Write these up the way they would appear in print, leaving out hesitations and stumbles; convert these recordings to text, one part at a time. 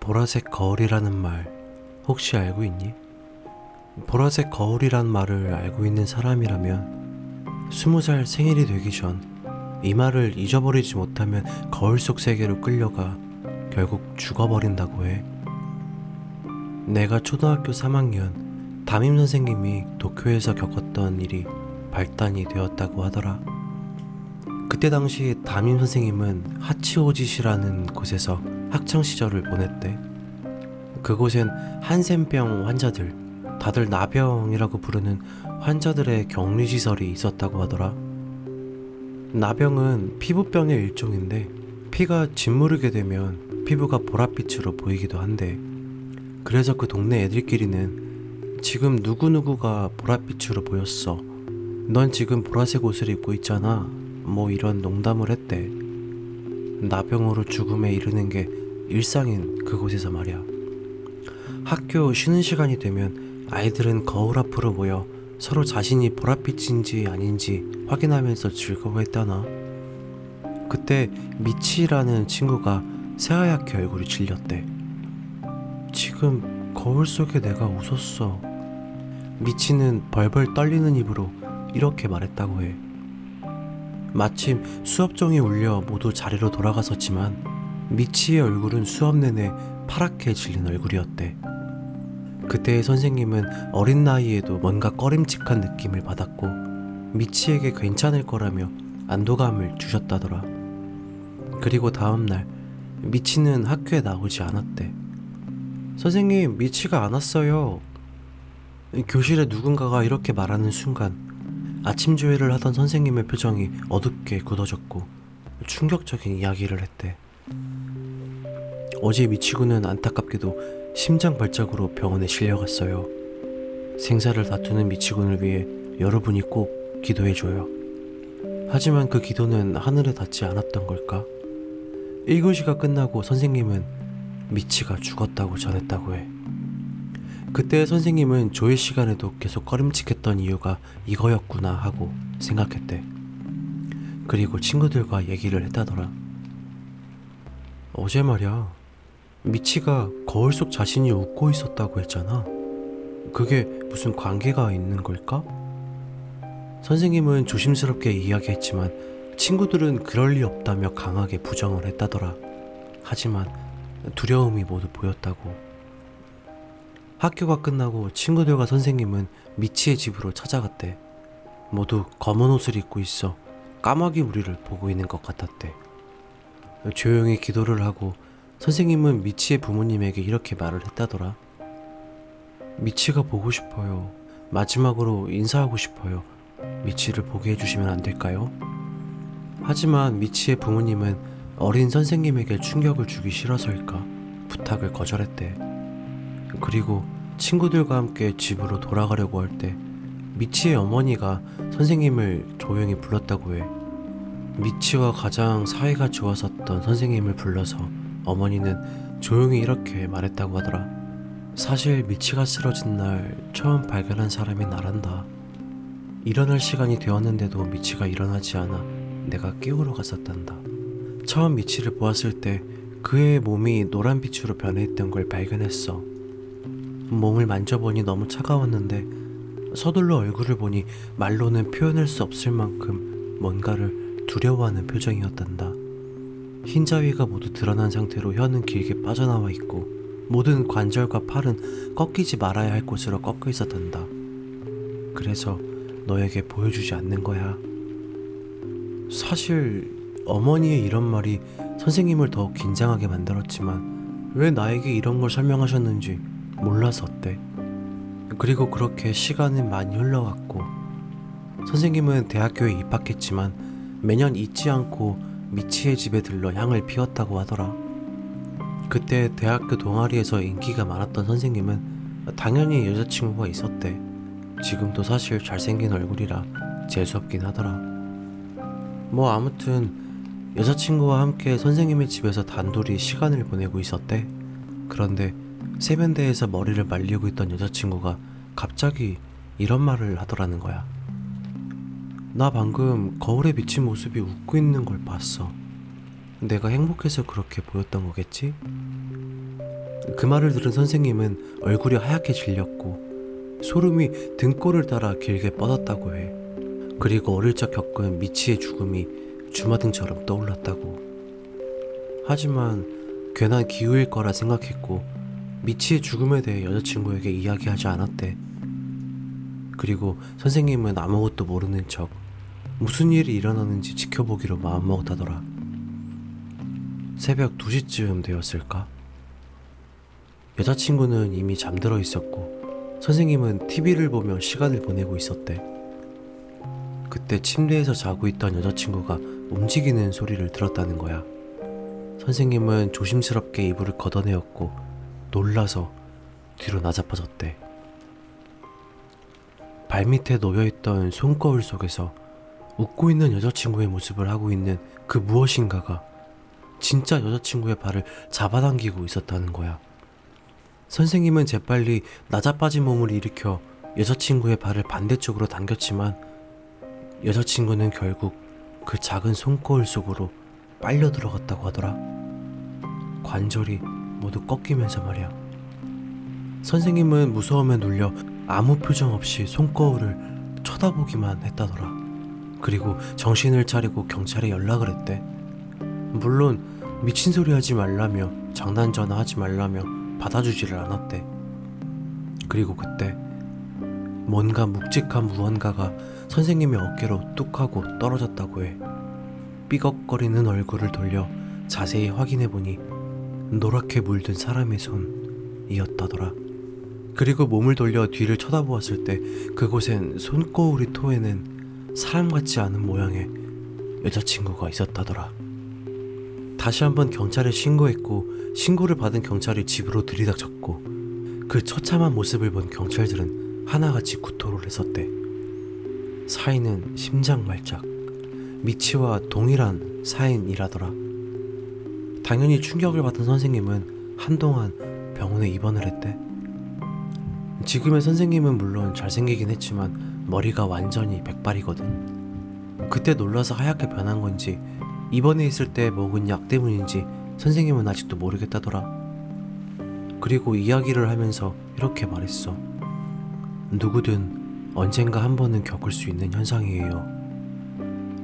보라색 거울이라는 말 혹시 알고 있니? 보라색 거울이란 말을 알고 있는 사람이라면 20살 생일이 되기 전 이 말을 잊어버리지 못하면 거울 속 세계로 끌려가 결국 죽어버린다고 해. 내가 초등학교 3학년 담임 선생님이 도쿄에서 겪었던 일이 발단이 되었다고 하더라. 그때 당시 담임 선생님은 하치오지시라는 곳에서 학창시절을 보냈대. 그곳엔 한센병 환자들, 다들 나병이라고 부르는 환자들의 격리시설이 있었다고 하더라. 나병은 피부병의 일종인데 피가 짓무르게 되면 피부가 보랏빛으로 보이기도 한데, 그래서 그 동네 애들끼리는 지금 누구누구가 보랏빛으로 보였어, 넌 지금 보라색 옷을 입고 있잖아, 뭐 이런 농담을 했대. 나병으로 죽음에 이르는 게 일상인 그곳에서 말이야. 학교 쉬는 시간이 되면 아이들은 거울 앞으로 모여 서로 자신이 보랏빛인지 아닌지 확인하면서 즐거워했다나. 그때 미치라는 친구가 새하얗게 얼굴이 질렸대. 지금 거울 속에 내가 웃었어. 미치는 벌벌 떨리는 입으로 이렇게 말했다고 해. 마침 수업종이 울려 모두 자리로 돌아갔었지만 미치의 얼굴은 수업 내내 파랗게 질린 얼굴이었대. 그때의 선생님은 어린 나이에도 뭔가 꺼림칙한 느낌을 받았고 미치에게 괜찮을 거라며 안도감을 주셨다더라. 그리고 다음날 미치는 학교에 나오지 않았대. 선생님, 미치가 안 왔어요. 교실에 누군가가 이렇게 말하는 순간 아침 조회를 하던 선생님의 표정이 어둡게 굳어졌고 충격적인 이야기를 했대. 어제 미치군은 안타깝게도 심장 발작으로 병원에 실려갔어요. 생사를 다투는 미치군을 위해 여러분이 꼭 기도해줘요. 하지만 그 기도는 하늘에 닿지 않았던 걸까? 1교시가 끝나고 선생님은 미치가 죽었다고 전했다고 해. 그때 선생님은 조회 시간에도 계속 꺼림칙했던 이유가 이거였구나 하고 생각했대. 그리고 친구들과 얘기를 했다더라. 어제 말이야, 미치가 거울 속 자신이 웃고 있었다고 했잖아. 그게 무슨 관계가 있는 걸까? 선생님은 조심스럽게 이야기했지만 친구들은 그럴 리 없다며 강하게 부정을 했다더라. 하지만 두려움이 모두 보였다고. 학교가 끝나고 친구들과 선생님은 미치의 집으로 찾아갔대. 모두 검은 옷을 입고 있어 까마귀 우리를 보고 있는 것 같았대. 조용히 기도를 하고 선생님은 미치의 부모님에게 이렇게 말을 했다더라. 미치가 보고 싶어요. 마지막으로 인사하고 싶어요. 미치를 보게 해주시면 안 될까요? 하지만 미치의 부모님은 어린 선생님에게 충격을 주기 싫어서일까 부탁을 거절했대. 그리고 친구들과 함께 집으로 돌아가려고 할 때 미치의 어머니가 선생님을 조용히 불렀다고 해. 미치와 가장 사이가 좋았었던 선생님을 불러서 어머니는 조용히 이렇게 말했다고 하더라. 사실 미치가 쓰러진 날 처음 발견한 사람이 나란다. 일어날 시간이 되었는데도 미치가 일어나지 않아 내가 깨우러 갔었단다. 처음 미치를 보았을 때 그의 몸이 노란빛으로 변해있던 걸 발견했어. 몸을 만져보니 너무 차가웠는데 서둘러 얼굴을 보니 말로는 표현할 수 없을 만큼 뭔가를 두려워하는 표정이었단다. 흰자위가 모두 드러난 상태로 혀는 길게 빠져나와 있고 모든 관절과 팔은 꺾이지 말아야 할 곳으로 꺾여 있었단다. 그래서 너에게 보여주지 않는 거야. 사실 어머니의 이런 말이 선생님을 더욱 긴장하게 만들었지만 왜 나에게 이런 걸 설명하셨는지 몰라서 어때. 그리고 그렇게 시간은 많이 흘러갔고 선생님은 대학교에 입학했지만 매년 잊지 않고 미치의 집에 들러 향을 피웠다고 하더라. 그때 대학교 동아리에서 인기가 많았던 선생님은 당연히 여자친구가 있었대. 지금도 사실 잘생긴 얼굴이라 재수없긴 하더라. 뭐 아무튼 여자친구와 함께 선생님의 집에서 단둘이 시간을 보내고 있었대. 그런데 세면대에서 머리를 말리고 있던 여자친구가 갑자기 이런 말을 하더라는 거야. 나 방금 거울에 비친 모습이 웃고 있는 걸 봤어. 내가 행복해서 그렇게 보였던 거겠지? 그 말을 들은 선생님은 얼굴이 하얗게 질렸고 소름이 등골을 따라 길게 뻗었다고 해. 그리고 어릴 적 겪은 미치의 죽음이 주마등처럼 떠올랐다고. 하지만 괜한 기우일 거라 생각했고 미치의 죽음에 대해 여자친구에게 이야기하지 않았대. 그리고 선생님은 아무것도 모르는 척 무슨 일이 일어나는지 지켜보기로 마음먹었다더라. 새벽 2시쯤 되었을까? 여자친구는 이미 잠들어 있었고 선생님은 TV를 보며 시간을 보내고 있었대. 그때 침대에서 자고 있던 여자친구가 움직이는 소리를 들었다는 거야. 선생님은 조심스럽게 이불을 걷어내었고 놀라서 뒤로 나자빠졌대. 발밑에 놓여있던 손거울 속에서 웃고 있는 여자친구의 모습을 하고 있는 그 무엇인가가 진짜 여자친구의 발을 잡아당기고 있었다는 거야. 선생님은 재빨리 나자빠진 몸을 일으켜 여자친구의 발을 반대쪽으로 당겼지만 여자친구는 결국 그 작은 손거울 속으로 빨려 들어갔다고 하더라. 관절이 모두 꺾이면서 말이야. 선생님은 무서움에 눌려 아무 표정 없이 손거울을 쳐다보기만 했다더라. 그리고 정신을 차리고 경찰에 연락을 했대. 물론 미친 소리 하지 말라며 장난 전화하지 말라며 받아주지를 않았대. 그리고 그때 뭔가 묵직한 무언가가 선생님의 어깨로 뚝 하고 떨어졌다고 해. 삐걱거리는 얼굴을 돌려 자세히 확인해보니 노랗게 물든 사람의 손이었다더라. 그리고 몸을 돌려 뒤를 쳐다보았을 때 그곳엔 손거울이 토해낸 사람 같지 않은 모양의 여자친구가 있었다더라. 다시 한번 경찰에 신고했고 신고를 받은 경찰이 집으로 들이닥쳤고 그 처참한 모습을 본 경찰들은 하나같이 구토를 했었대. 사인은 심장말짝, 미치와 동일한 사인이라더라. 당연히 충격을 받은 선생님은 한동안 병원에 입원을 했대. 지금의 선생님은 물론 잘생기긴 했지만 머리가 완전히 백발이거든. 그때 놀라서 하얗게 변한 건지 입원해 있을 때 먹은 약 때문인지 선생님은 아직도 모르겠다더라. 그리고 이야기를 하면서 이렇게 말했어. 누구든 언젠가 한 번은 겪을 수 있는 현상이에요.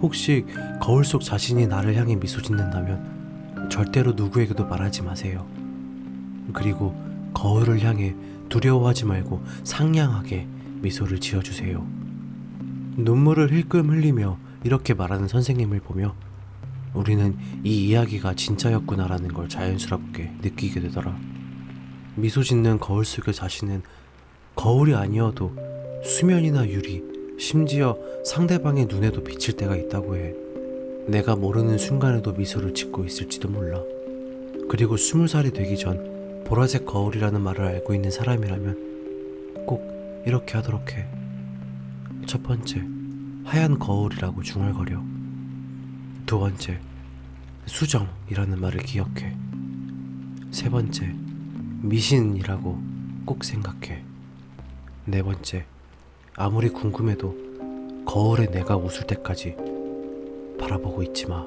혹시 거울 속 자신이 나를 향해 미소 짓는다면 절대로 누구에게도 말하지 마세요. 그리고 거울을 향해 두려워하지 말고 상냥하게 미소를 지어주세요. 눈물을 힐끔 흘리며 이렇게 말하는 선생님을 보며 우리는 이 이야기가 진짜였구나라는 걸 자연스럽게 느끼게 되더라. 미소 짓는 거울 속의 자신은 거울이 아니어도 수면이나 유리, 심지어 상대방의 눈에도 비칠 때가 있다고 해. 내가 모르는 순간에도 미소를 짓고 있을지도 몰라. 그리고 20살이 되기 전 보라색 거울이라는 말을 알고 있는 사람이라면 꼭 이렇게 하도록 해. 첫 번째, 하얀 거울이라고 중얼거려. 두 번째, 수정이라는 말을 기억해. 세 번째, 미신이라고 꼭 생각해. 네 번째, 아무리 궁금해도 거울에 내가 웃을 때까지 바라보고 있지 마.